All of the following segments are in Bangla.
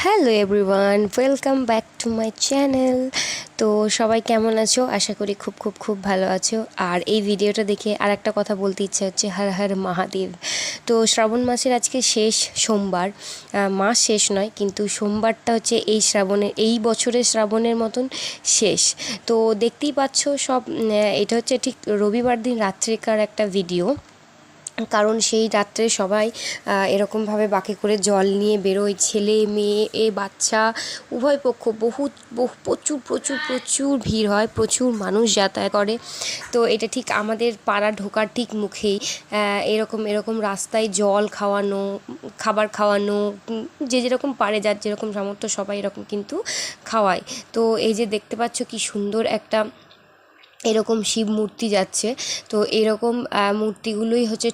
Hello everyone, welcome back to my channel. তো সবাই কেমন আছো? আশা করি খুব ভালো আছো। আর এই ভিডিওটা দেখে আর একটা কথা বলতে ইচ্ছা হচ্ছে, হর হর মহাদেব। তো শ্রাবণ মাসের আজকে শেষ সোমবার, মাস শেষ নয় কিন্তু সোমবারটা হচ্ছে এই বছরের শ্রাবণের মতন শেষ। তো দেখতেই পাচ্ছ সব, এটা হচ্ছে ঠিক রবিবার দিন রাত্রিকার একটা ভিডিও। কারণ সেই রাত্রে সবাই এরকমভাবে বাঁকে করে জল নিয়ে বেরোয়, ছেলে মেয়ে বাচ্চা উভয় পক্ষ, প্রচুর ভিড় হয়, প্রচুর মানুষ যাতায়াত করে। তো এটা ঠিক আমাদের পাড়া ঢোকার ঠিক মুখেই এরকম রাস্তায় জল খাওয়ানো, খাবার খাওয়ানো, যে যেরকম পারে, যার যেরকম সামর্থ্য সবাই এরকম কিন্তু খাওয়ায়। তো এই যে দেখতে পাচ্ছ কি সুন্দর একটা এরকম শিব মূর্তি যাচ্ছে। তো এরকম মূর্তিগুলোই হচ্ছে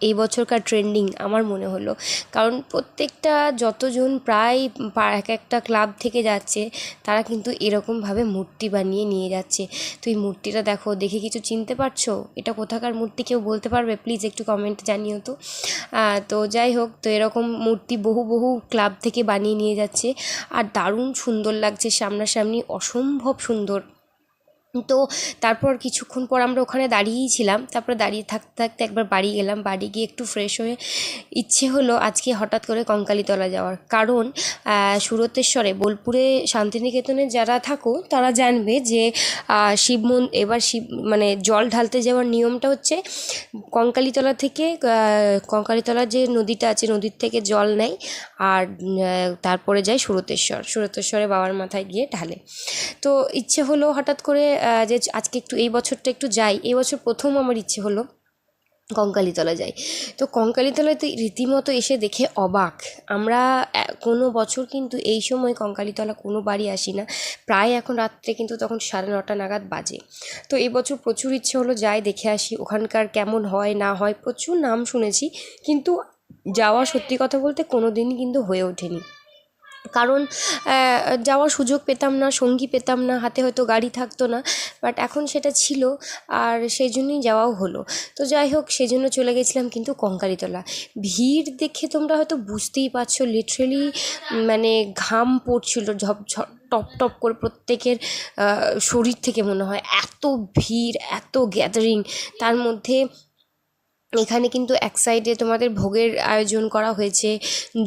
এই বছরকার ট্রেন্ডিং আমার মনে হলো। কারণ প্রত্যেকটা যতজন প্রায় এক একটা ক্লাব থেকে যাচ্ছে, তারা কিন্তু এরকমভাবে মূর্তি বানিয়ে নিয়ে যাচ্ছে। তো এই মূর্তিটা দেখে কিছু চিনতে পারছো? এটা কোথাকার মূর্তি কেউ বলতে পারবে? প্লিজ একটু কমেন্টে জানিও তো। তো যাই হোক, তো এরকম মূর্তি বহু ক্লাব থেকে বানিয়ে নিয়ে যাচ্ছে। আর দারুণ সুন্দর লাগছে, সামনাসামনি অসম্ভব সুন্দর। তো তারপর কিছুক্ষণ পর আমরা ওখানে দাঁড়িয়েই ছিলাম। তারপরে দাঁড়িয়ে থাকতে থাকতে একবার বাড়ি গেলাম। বাড়ি গিয়ে একটু ফ্রেশ হয়ে ইচ্ছে হলো আজকে হঠাৎ করে কঙ্কালীতলা যাওয়ার। কারণ সুরতেশ্বরে, বোলপুরে শান্তিনিকেতনে যারা থাকো তারা জানবে যে এবার মানে জল ঢালতে যাওয়ার নিয়মটা হচ্ছে কঙ্কালীতলা থেকে, কঙ্কালীতলার যে নদীটা আছে, নদীর থেকে জল নেয় আর তারপরে যায় সুরতেশ্বরে বাবার মাথায় গিয়ে ঢালে। তো ইচ্ছে হলো হঠাৎ করে যে আজকে এই বছরটা একটু যাই। এই বছর প্রথম আমার ইচ্ছে হলো কঙ্কালীতলা যাই। তো কঙ্কালীতলায় তো রীতিমতো এসে দেখে অবাক। আমরা কোনো বছর কিন্তু এই সময় কঙ্কালীতলা কোনো বাড়ি আসি না, প্রায় এখন রাত্রে কিন্তু তখন 9:30 নাগাদ বাজে। তো এই বছর প্রচুর ইচ্ছে হলো যাই, দেখে আসি ওখানকার কেমন হয় না হয়। প্রচুর নাম শুনেছি কিন্তু যাওয়া, সত্যি কথা বলতে কোনো দিনই কিন্তু হয়ে ওঠেনি। কারণ যাওয়ার সুযোগ পেতাম না, সঙ্গী পেতাম না, হাতে হয়তো গাড়ি থাকতো না। বাট এখন সেটা ছিল, আর সেই জন্যই যাওয়াও হলো। তো যাই হোক, সেই জন্য চলে গেছিলাম কিন্তু কঙ্কালীতলা। ভিড় দেখে তোমরা হয়তো বুঝতেই পারছো, লিটারেলি মানে ঘাম পড়ছিল টপ টপ করে প্রত্যেকের শরীর থেকে, মনে হয় এত ভিড়, এত গ্যাদারিং। তার মধ্যে এখানে কিন্তু এক সাইডে তোমাদের ভোগের আয়োজন করা হয়েছে,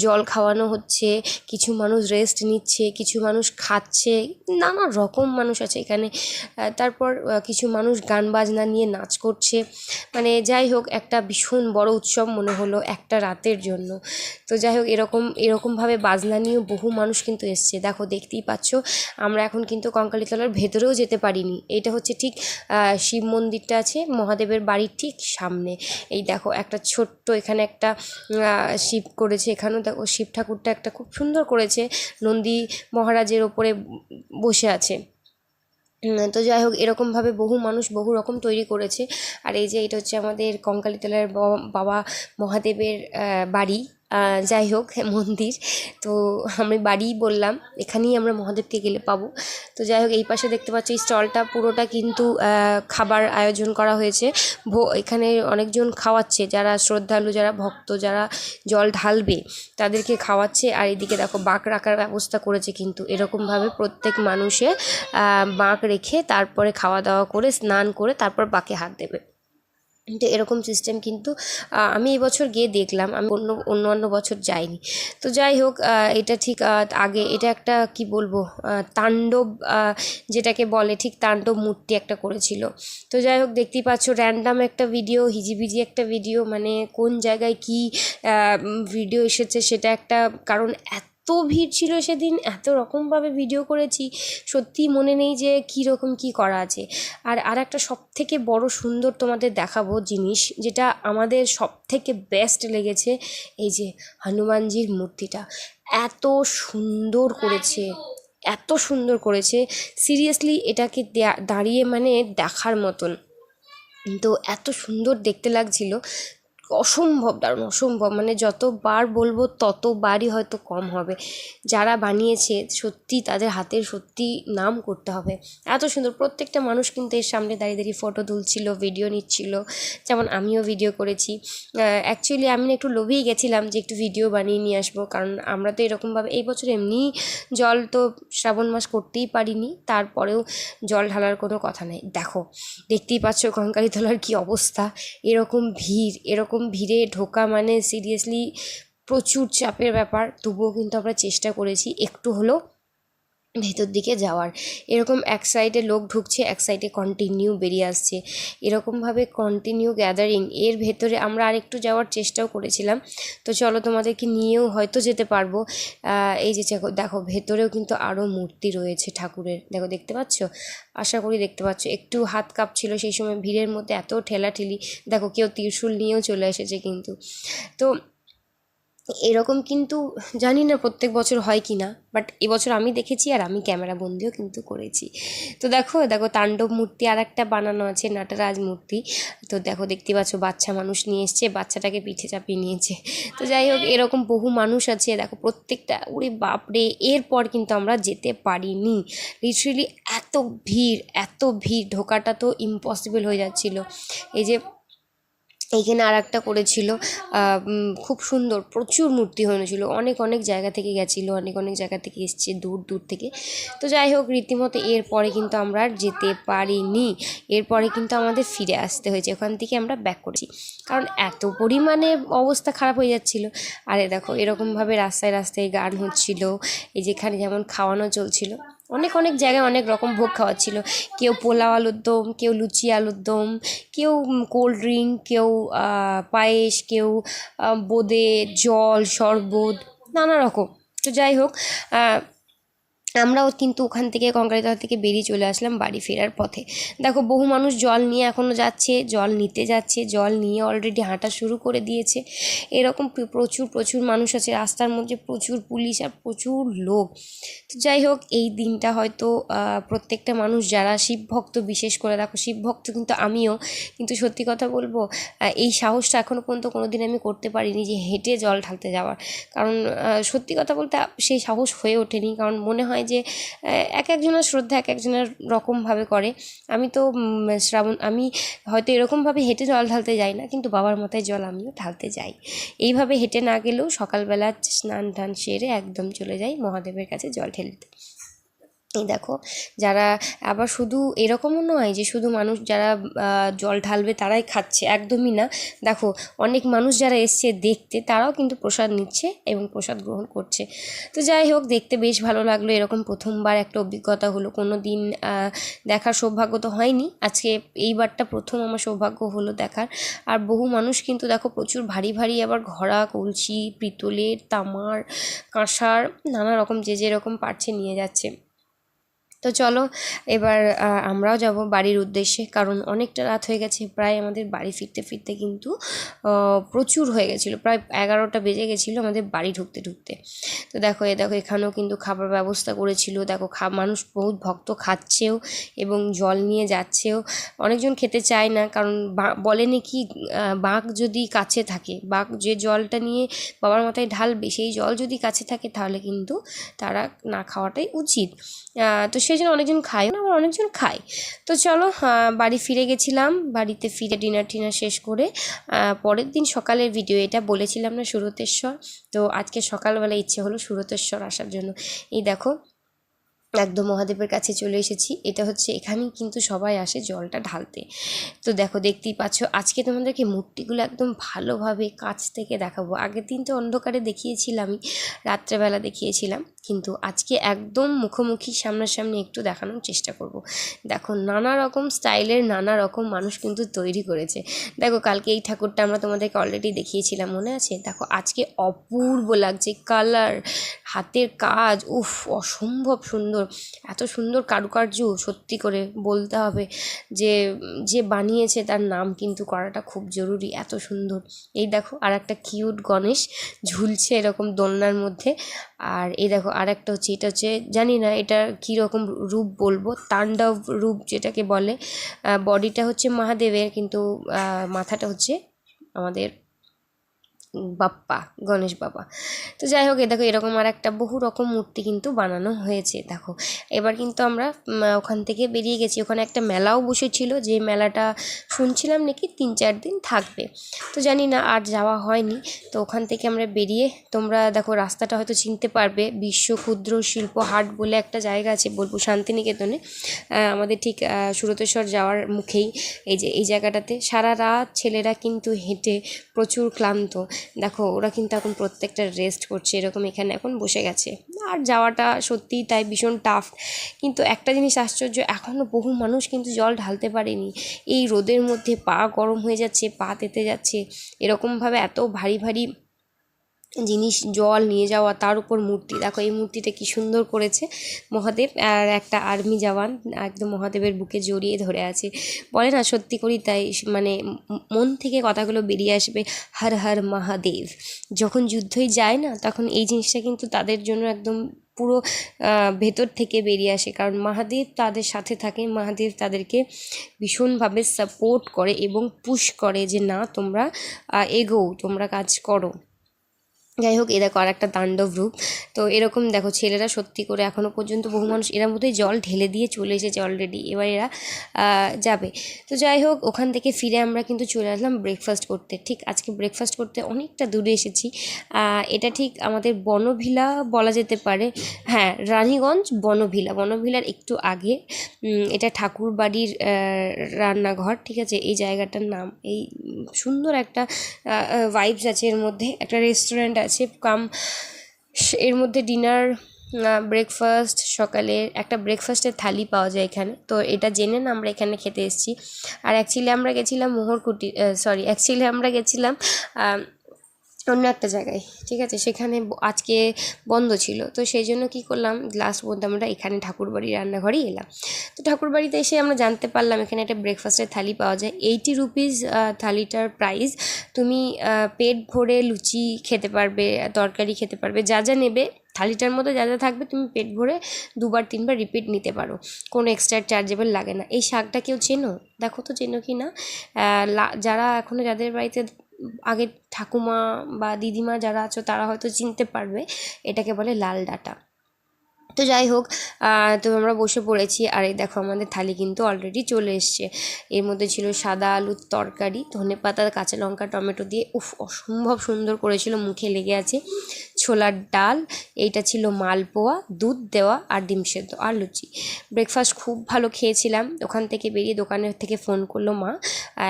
জল খাওয়ানো হচ্ছে, কিছু মানুষ রেস্ট নিচ্ছে, কিছু মানুষ খাচ্ছে, নানা রকম মানুষ আছে এখানে। তারপর কিছু মানুষ গান বাজনা নিয়ে নাচ করছে। মানে যাই হোক, একটা ভীষণ বড় উৎসব মনে হলো একটা রাতের জন্য। তো যাই হোক, এরকমভাবে বাজনা নিয়েও বহু মানুষ কিন্তু এসছে। দেখতেই পাচ্ছ, আমরা এখন কিন্তু কঙ্কালীতলার ভেতরেও যেতে পারিনি। এটা হচ্ছে ঠিক শিব মন্দিরটা আছে মহাদেবের বাড়ির ঠিক সামনে। এই দেখো একটা ছোট্ট এখানে একটা শিব করেছে। এখানেও দেখো শিব ঠাকুরটা একটা খুব সুন্দর করেছে, নন্দী মহারাজের ওপরে বসে আছে। তো যাই হোক, এরকমভাবে বহু মানুষ বহু রকম তৈরি করেছে। আর এই যে এটা হচ্ছে আমাদের কঙ্কালীতলার বাবা মহাদেবের বাড়ি, যাই হোক মন্দির। তো আমি বাড়িই বললাম, এখানেই আমরা মহাদেবকে গেলে পাবো। তো যাই হোক, এই পাশে দেখতে পাচ্ছি স্টলটা পুরোটা কিন্তু খাবার আয়োজন করা হয়েছে। এখানে অনেকজন খাওয়াচ্ছে, যারা শ্রদ্ধালু, যারা ভক্ত, যারা জল ঢালবে তাদেরকে খাওয়াচ্ছে। আর এদিকে দেখো বাঁক রাখার ব্যবস্থা করেছে কিন্তু, এরকমভাবে প্রত্যেক মানুষে বাঁক রেখে তারপরে খাওয়া দাওয়া করে স্নান করে তারপর বাঁকে হাত দেবে। তো এরকম সিস্টেম কিন্তু আমি এবছর গিয়ে দেখলাম, আমি অন্য বছর যাইনি। তো যাই হোক, এটা ঠিক আগে এটা একটা কি বলবো, তাণ্ডব যেটাকে বলে, ঠিক তাণ্ডব মূর্তি একটা করেছিল। তো যাই হোক, দেখতেই পাচ্ছ র্যান্ডাম একটা ভিডিও, হিজিবিজি একটা ভিডিও, মানে কোন জায়গায় কি ভিডিও এসেছে সেটা একটা, কারণ এত ভিড় ছিল সেদিন, এত রকমভাবে ভিডিও করেছি, সত্যিই মনে নেই যে কীরকম কী করা আছে। আর একটা সবথেকে বড় সুন্দর তোমাদের দেখাবো জিনিস, যেটা আমাদের সবথেকে বেস্ট লেগেছে, এই যে হনুমানজির মূর্তিটা এত সুন্দর করেছে, এত সুন্দর করেছে, সিরিয়াসলি এটাকে দাঁড়িয়ে মানে দেখার মতন। তো এত সুন্দর দেখতে লাগছিল, অসম্ভব দারুণ, অসম্ভব, মানে যতবার বলবো ততবারই হয়তো কম হবে। যারা বানিয়েছে সত্যি তাদের হাতের সত্যি নাম করতে হবে, এত সুন্দর। প্রত্যেকটা মানুষ কিন্তু এর সামনে দাঁড়িয়ে দাঁড়িয়ে ফটো তুলছিল, ভিডিও নিচ্ছিল, যেমন আমিও ভিডিও করেছি। অ্যাকচুয়ালি আমি একটু লোভেই গেছিলাম যে একটু ভিডিও বানিয়ে নিয়ে আসবো, কারণ আমরা তো এরকমভাবে এই বছর এমনি জল তো শ্রাবণ মাস করতেই পারিনি, তারপরেও জল ঢালার কোনো কথা নেই। দেখো দেখতেই পাচ্ছ কঙ্কালীতলার কী অবস্থা, এরকম ভিড়, এরকম ভিড়ে ঢোকা মানে সিরিয়াসলি প্রচুর চাপের ব্যাপার। তবুও কিন্তু আমরা চেষ্টা করেছি একটু হলেও ভেতর দিকে যাওয়ার। এরকম এক সাইডে লোক ঢুকছে, এক সাইডে কন্টিনিউ বেরিয়ে আসছে, এরকমভাবে কন্টিনিউ গ্যাদারিং। এর ভেতরে আমরা আরেকটু যাওয়ার চেষ্টাও করেছিলাম, তো চলো তোমাদেরকে নিয়েও হয়তো যেতে পারবো। এই যে দেখো ভেতরেও কিন্তু আরও মূর্তি রয়েছে ঠাকুরের, দেখো দেখতে পাচ্ছ, আশা করি দেখতে পাচ্ছ। একটু হাত কাঁপছিল সেই সময় ভিড়ের মধ্যে, এত ঠেলাঠেলি। দেখো কেউ ত্রিশূল নিয়েও চলে এসেছে কিন্তু। তো এরকম কিন্তু জানি না প্রত্যেক বছর হয় কি না, বাট এবছর আমি দেখেছি আর আমি ক্যামেরা বন্দিও কিন্তু করেছি। তো দেখো দেখো তাণ্ডব মূর্তি আর একটা বানানো আছে, নটরাজ মূর্তি। তো দেখো দেখতে পাচ্ছ বাচ্চা মানুষ নিয়ে এসছে, বাচ্চাটাকে পিঠে চাপিয়ে নিয়েছে। তো যাই হোক এরকম বহু মানুষ আছে, দেখো প্রত্যেকটা, ওরে বাপরে। এরপর কিন্তু আমরা যেতে পারিনি, লিটারেলি এত ভিড়, এত ভিড়, ঢোকাটা তো ইম্পসিবল হয়ে যাচ্ছিলো। এই যে এইখানে আর একটা করেছিল, খুব সুন্দর, প্রচুর মূর্তি হয়েছিল, অনেক অনেক জায়গা থেকে গেছিলো, অনেক অনেক জায়গা থেকে এসছে, দূর দূর থেকে। তো যাই হোক রীতিমতো এরপরে কিন্তু আমরা আর যেতে পারিনি, এরপরে কিন্তু আমাদের ফিরে আসতে হয়েছে, ওখান থেকে আমরা ব্যাক করেছি, কারণ এত পরিমাণে অবস্থা খারাপ হয়ে যাচ্ছিলো। আরে দেখো এরকমভাবে রাস্তায় রাস্তায় গান হচ্ছিল, এই যেখানে যেমন খাওয়ানো চলছিল, অনেক অনেক জায়গায় অনেক রকম ভোগ খাওয়াচ্ছিল, কেউ পোলাও আলুর দম, কেউ লুচি আলুর দম, কেউ কোল্ড ড্রিঙ্ক, কেউ পায়েস, কেউ বোঁদে, জল, শরবত, নানা রকম। তো যাই হোক আমরাও কিন্তু ওখান থেকে কঙ্কালীতলা থেকে বেরিয়ে চলে আসলাম বাড়ি ফেরার পথে। দেখো বহু মানুষ জল নিয়ে এখনও যাচ্ছে, জল নিতে যাচ্ছে, জল নিয়ে অলরেডি হাঁটা শুরু করে দিয়েছে। এরকম প্রচুর প্রচুর মানুষ আছে রাস্তার মধ্যে, প্রচুর পুলিশ আর প্রচুর লোক। তো যাই হোক এই দিনটা হয়তো প্রত্যেকটা মানুষ যারা শিব ভক্ত, বিশেষ করে দেখো শিব ভক্ত কিন্তু আমিও, কিন্তু সত্যি কথা বলবো এই সাহসটা এখনও পর্যন্ত কোনো দিন আমি করতে পারিনি যে হেঁটে জল ঢালতে যাওয়ার, কারণ সত্যি কথা বলতে সেই সাহস হয়ে ওঠেনি, কারণ মনে হয় যে এক একজনের শ্রদ্ধা এক একজনের রকমভাবে করে। আমি তো আমি হয়তো এরকমভাবে হেঁটে জল ঢালতে যাই না, কিন্তু বাবার মাথায় জল আমিও ঢালতে যাই। এইভাবে হেঁটে না গেলেও সকালবেলা স্নান টান সেরে একদম চলে যাই মহাদেবের কাছে জল ঢেলতে। এই দেখো যারা আবার শুধু এরকমও নয় যে শুধু মানুষ যারা জল ঢালবে তারাই খাচ্ছে, একদমই না। দেখো অনেক মানুষ যারা এসছে দেখতে, তারাও কিন্তু প্রসাদ নিচ্ছে এবং প্রসাদ গ্রহণ করছে। তো যাই হোক দেখতে বেশ ভালো লাগলো, এরকম প্রথমবার একটা অভিজ্ঞতা হলো, কোনো দিন দেখার সৌভাগ্য তো হয়নি, আজকে এইবারটা প্রথম আমার সৌভাগ্য হলো দেখার। আর বহু মানুষ কিন্তু দেখো প্রচুর ভারী ভারী আবার ঘড়া, কলসি, পিতলের, তামার, কাঁসার, নানা রকম যে যেরকম পারছে নিয়ে যাচ্ছে। তো চলো এবার আমরাও যাব বাড়ির উদ্দেশ্যে, কারণ অনেকটা রাত হয়ে গেছে, প্রায় আমাদের বাড়ি ফিরতে ফিরতে কিন্তু প্রচুর হয়ে গেছিলো, প্রায় 11টা বেজে গেছিলো আমাদের বাড়ি ঢুকতে ঢুকতে। তো দেখো দেখো এখানেও কিন্তু খাবার ব্যবস্থা করেছিল, দেখো মানুষ বহুত ভক্ত খাচ্ছেও এবং জল নিয়ে যাচ্ছেও। অনেকজন খেতে চায় না, কারণ বলে নাকি বাঘ যদি কাছে থাকে, বাঘ যে জলটা নিয়ে বাবার মাথায় ঢালবে সেই জল যদি কাছে থাকে তাহলে কিন্তু তারা না খাওয়াটাই উচিত। তো সেই জন্য অনেকজন খায় না, আবার অনেকজন খায়। তো চলো বাড়ি ফিরে গেছিলাম, বাড়িতে ফিরে ডিনার টিনার শেষ করে পরের দিন সকালের ভিডিও, এটা বলেছিলাম না সুরতেশ্বর, তো আজকে সকালবেলা ইচ্ছে হলো সুরতেশ্বর আসার জন্য। এই দেখো একদম মহাদেবের কাছে চলে এসেছি, এটা হচ্ছে এখানেই কিন্তু সবাই আসে জলটা ঢালতে। তো দেখো দেখতেই পাচ্ছ, আজকে তোমাদেরকে মূর্তিগুলো একদম ভালোভাবে কাছ থেকে দেখাবো। আগের দিন তো অন্ধকারে দেখিয়েছিলামই, রাত্রেবেলা দেখিয়েছিলাম, কিন্তু আজকে একদম মুখোমুখি সামনাসামনি একটু দেখানোর চেষ্টা করব। দেখো নানা রকম স্টাইলের নানা রকম মানুষ কিন্তু তৈরি করেছে। দেখো কালকে এই ঠাকুরটা আমরা তোমাদেরকে অলরেডি দেখিয়েছিলাম, মনে আছে? দেখো আজকে অপূর্ব লাগছে, কালার, হাতের কাজ, উফ অসম্ভব সুন্দর, এত সুন্দর কারুকার্য, সত্যি করে বলতে হবে যে যে বানিয়েছে তার নাম কিন্তু করাটা খুব জরুরি, এত সুন্দর। এই দেখো আর একটা কিউট গণেশ ঝুলছে এরকম দোলনার মধ্যে। আর এই দেখো আর একটা হচ্ছে, এটা হচ্ছে জানি না এটা কীরকম রূপ বলবো, তাণ্ডব রূপ যেটাকে বলে। বডিটা হচ্ছে মহাদেবের, কিন্তু মাথাটা হচ্ছে আমাদের বাপ্পা, গণেশ বাবা। তো যাই হোক, দেখো এরকম আর একটা বহু রকম মূর্তি কিন্তু বানানো হয়েছে। দেখো এবার কিন্তু আমরা ওখান থেকে বেরিয়ে গেছি। ওখানে একটা মেলাও বসেছিল, যে মেলাটা শুনছিলাম নাকি 3-4 দিন থাকবে, তো জানি না, আর যাওয়া হয়নি। তো ওখান থেকে আমরা বেরিয়ে, তোমরা দেখো রাস্তাটা হয়তো চিনতে পারবে, বিশ্ব ক্ষুদ্র শিল্প হাট বলে একটা জায়গা আছে বোলপুর শান্তিনিকেতনে, আমাদের ঠিক সুরতেশ্বর যাওয়ার মুখেই। এই যে এই জায়গাটাতে সারা রাত ছেলেরা কিন্তু হেঁটে প্রচুর ক্লান্ত। দেখো ওরা কিন্তু এখন প্রত্যেকটা রেস্ট করছে, এরকম এখানে এখন বসে গেছে। আর যাওয়াটা সত্যিই তাই ভীষণ টাফ। কিন্তু একটা জিনিস আশ্চর্য, এখনও বহু মানুষ কিন্তু জল ঢালতে পারেনি। এই রোদের মধ্যে পা গরম হয়ে যাচ্ছে, পা তেতে যাচ্ছে, এরকমভাবে এত ভারী ভারী জিনিস জল নিয়ে যাওয়া, তার উপর মূর্তি। দেখো এই মূর্তিটা কি সুন্দর করেছে মহাদেব, আর একটা আর্মি জওয়ান একদম মহাদেবের বুকে জড়িয়ে ধরে আছে। বলে না, সত্যি করি তাই, মানে মন থেকে কথাগুলো বেরিয়ে আসবে, হর হর মহাদেব। যখন যুদ্ধই যায় না, তখন এই জিনিসটা কিন্তু তাদের জন্য একদম পুরো ভেতর থেকে বেরিয়ে আসে, কারণ মহাদেব তাদের সাথে থাকে। মহাদেব তাদেরকে ভীষণভাবে সাপোর্ট করে এবং পুশ করে যে না, তোমরা এগোও, তোমরা কাজ করো। যাই হোক, এ দেখো আর একটা তাণ্ডব রূপ। তো এরকম দেখো ছেলেরা সত্যি করে এখনও পর্যন্ত বহু মানুষ এর মধ্যেই জল ঢেলে দিয়ে চলে এসেছে অলরেডি, এবার এরা যাবে। তো যাই হোক, ওখান থেকে ফিরে আমরা কিন্তু চলে আসলাম ব্রেকফাস্ট করতে। ঠিক আজকে ব্রেকফাস্ট করতে অনেকটা দূরে এসেছি। এটা ঠিক আমাদের বনভিলা বলা যেতে পারে, হ্যাঁ রানীগঞ্জ বনভিলা, বনভিলার একটু আগে। এটা ঠাকুরবাড়ির রান্নাঘর, ঠিক আছে এই জায়গাটার নাম। এই সুন্দর একটা ভাইবস আছে এর মধ্যে, একটা রেস্টুরেন্ট আছে কাম, এর মধ্যে ডিনার, ব্রেকফাস্ট, সকালে একটা ব্রেকফাস্টের থালি পাওয়া যায় এখানে। তো এটা জেনে না আমরা এখানে খেতে এসেছি। আর অ্যাকচুয়ালি আমরা গেছিলাম অ্যাকচুয়ালি আমরা গেছিলাম অন্য একটা জায়গায়, ঠিক আছে, সেখানে আজকে বন্ধ ছিল। তো সেই জন্য কী করলাম, লাস্ট পর্যন্ত আমরা এখানে ঠাকুরবাড়ির রান্নাঘরেই এলাম। তো ঠাকুরবাড়িতে এসে আমরা জানতে পারলাম এখানে একটা ব্রেকফাস্টের থালি পাওয়া যায়, 80 রুপিস থালিটার প্রাইস। তুমি পেট ভরে লুচি খেতে পারবে, তরকারি খেতে পারবে, যা যা নেবে থালিটার মধ্যে যা যা থাকবে তুমি পেট ভরে 2-3বার রিপিট নিতে পারো, কোনো এক্সট্রা চার্জেবল লাগে না। এই শাকটা কেউ চেনো? দেখো তো চেনো কি না। যারা এখনও, যাদের বাড়িতে আগের ঠাকুমা বা দিদিমা যারা আছো তারা হয়তো চিনতে পারবে, এটাকে বলে লাল ডাঁটা। তো যাই হোক, তো আমরা বসে পড়েছি, আর এই দেখো আমাদের থালি কিন্তু অলরেডি চলে এসছে। এর মধ্যে ছিল সাদা আলুর তরকারি, ধনেপাতা, কাঁচা লঙ্কা, টমেটো দিয়ে, উফ অসম্ভব সুন্দর করেছিল, মুখে লেগে আছে। ছোলার ডাল, এইটা ছিল মালপোয়া, দুধ দেওয়া, আর ডিম সেদ্ধ, আর লুচি। ব্রেকফাস্ট খুব ভালো খেয়েছিলাম। ওখান থেকে বেরিয়ে দোকানের থেকে ফোন করলো মা,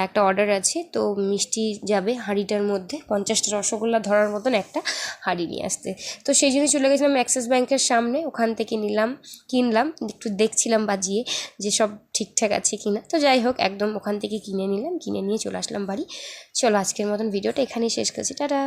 একটা অর্ডার আছে, তো মিষ্টি যাবে হাঁড়িটার মধ্যে, 50টা রসগোল্লা ধরার মতন একটা হাঁড়ি নিয়ে আসতে। তো সেই জন্য চলে গেছিলাম অ্যাক্সিস ব্যাংকের সামনে, ওখান থেকে কিনলাম, একটু দেখছিলাম বাজিয়ে যে সব ঠিকঠাক আছে কিনা। তো যাই হোক, একদম ওখান থেকে কিনে নিলাম, কিনে নিয়ে চলে আসলাম বাড়ি। চলো আজকের মতন ভিডিওটা এখানেই শেষ করছি, টাটা।